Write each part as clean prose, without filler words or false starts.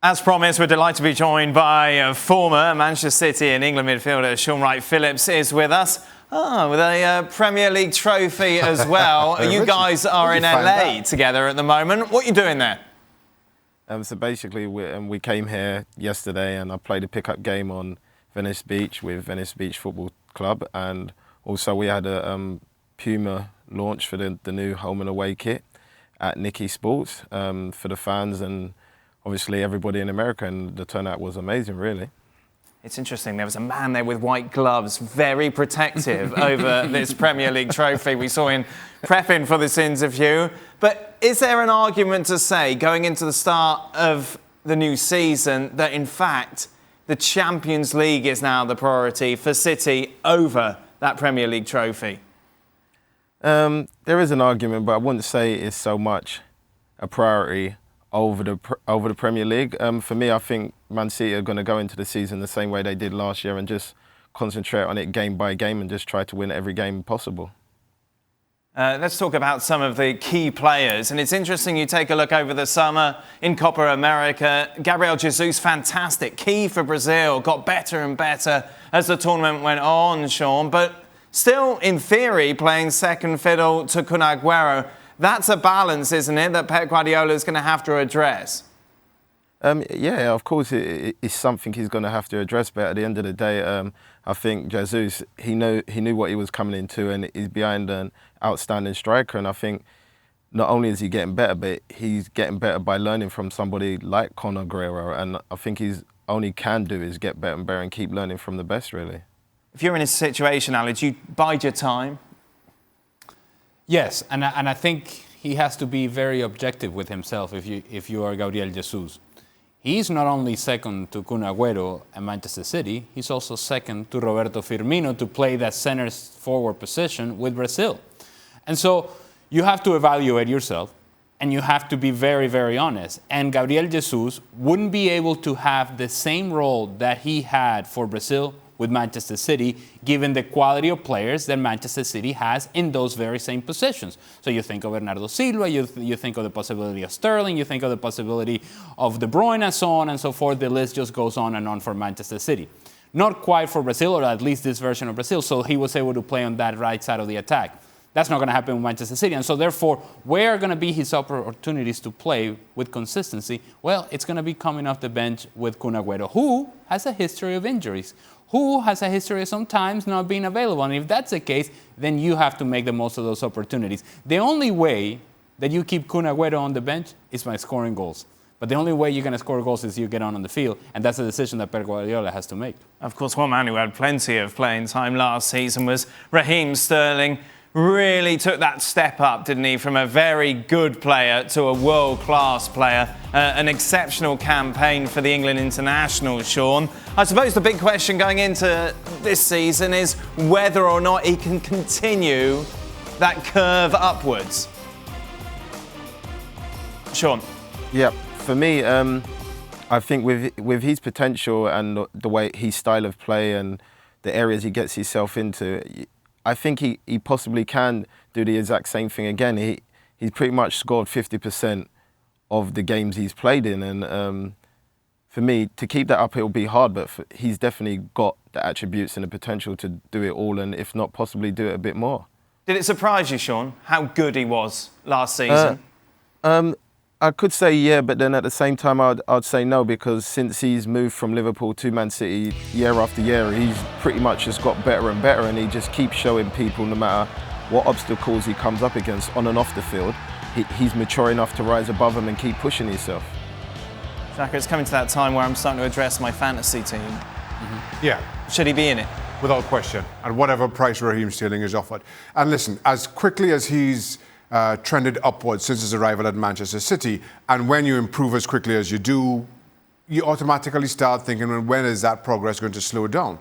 As promised, we're delighted to be joined by former Manchester City and England midfielder Shaun Wright-Phillips is with us. With a Premier League trophy as well. You guys are in LA together at the moment. What are you doing there? So basically, we came here yesterday and I played a pickup game on Venice Beach with Venice Beach Football Club, and also we had a Puma launch for the new home and away kit at Nicky Sports for the fans and obviously everybody in America, and the turnout was amazing, really. It's interesting, there was a man there with white gloves, very protective over this Premier League trophy we saw in prepping for this interview. But is there an argument to say, going into the start of the new season, that in fact the Champions League is now the priority for City over that Premier League trophy? There is an argument, but I wouldn't say it's so much a priority over the Premier League. For me, I think Man City are going to go into the season the same way they did last year and just concentrate on it game by game and just try to win every game possible. Let's talk about some of the key players. And it's interesting, you take a look over the summer in Copa America. Gabriel Jesus, fantastic. Key for Brazil, got better and better as the tournament went on, Shaun. But still, in theory, playing second fiddle to Kun Aguero. That's a balance, isn't it, that Pep Guardiola is going to have to address? Yeah, of course it's something he's going to have to address, but at the end of the day, I think Jesus, he knew what he was coming into, and he's behind an outstanding striker, and I think not only is he getting better, but he's getting better by learning from somebody like Kun Aguero, and I think he's only can do is get better and better and keep learning from the best, really. If you're in a situation, Alex, you bide your time. Yes, and I think he has to be very objective with himself if you are Gabriel Jesus. He's not only second to Kun Aguero at Manchester City, he's also second to Roberto Firmino to play that center forward position with Brazil. And so you have to evaluate yourself and you have to be very, very honest. And Gabriel Jesus wouldn't be able to have the same role that he had for Brazil with Manchester City, given the quality of players that Manchester City has in those very same positions. So you think of Bernardo Silva, you think of the possibility of Sterling, you think of the possibility of De Bruyne, and so on and so forth. The list just goes on and on for Manchester City. Not quite for Brazil, or at least this version of Brazil, so he was able to play on that right side of the attack. That's not going to happen with Manchester City. And so therefore, where are going to be his opportunities to play with consistency? Well, it's going to be coming off the bench with Kun Aguero, who has a history of injuries, who has a history of sometimes not being available. And if that's the case, then you have to make the most of those opportunities. The only way that you keep Kun Aguero on the bench is by scoring goals. But the only way you're going to score goals is you get on the field, and that's a decision that Pep Guardiola has to make. Of course, one man who had plenty of playing time last season was Raheem Sterling. Really took that step up, didn't he, from a very good player to a world-class player. An exceptional campaign for the England international, Shaun. I suppose the big question going into this season is whether or not he can continue that curve upwards. Shaun. Yeah, for me, I think with his potential and the way his style of play and the areas he gets himself into, I think he possibly can do the exact same thing again. He's pretty much scored 50% of the games he's played in, and for me, to keep that up, it'll be hard, but he's definitely got the attributes and the potential to do it all, and if not, possibly do it a bit more. Did it surprise you, Shaun, how good he was last season? I could say yeah, but then at the same time I'd say no, because since he's moved from Liverpool to Man City year after year, he's pretty much just got better and better, and he just keeps showing people, no matter what obstacles he comes up against on and off the field, he's mature enough to rise above them and keep pushing himself. Jack, it's coming to that time where I'm starting to address my fantasy team. Yeah. Should he be in it? Without question, at whatever price Raheem Sterling is offered. And listen, as quickly as he's trended upwards since his arrival at Manchester City, and when you improve as quickly as you do, you automatically start thinking, well, when is that progress going to slow down?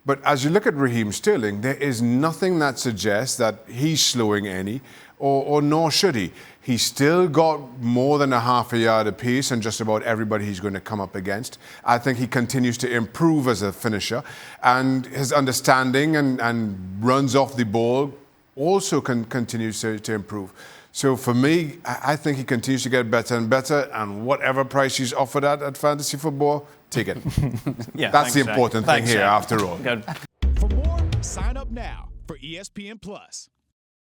But as you look at Raheem Sterling, there is nothing that suggests that he's slowing any, or nor should he. He's still got more than a half a yard apiece and just about everybody he's going to come up against. I think he continues to improve as a finisher, and his understanding and runs off the ball also continues to improve. So for me, I think he continues to get better and better, and whatever price he's offered at fantasy football, take it. Yeah, That's the thanks, important Jay. thing Thanks, here, Jay. after all. Good. For more, sign up now for ESPN Plus.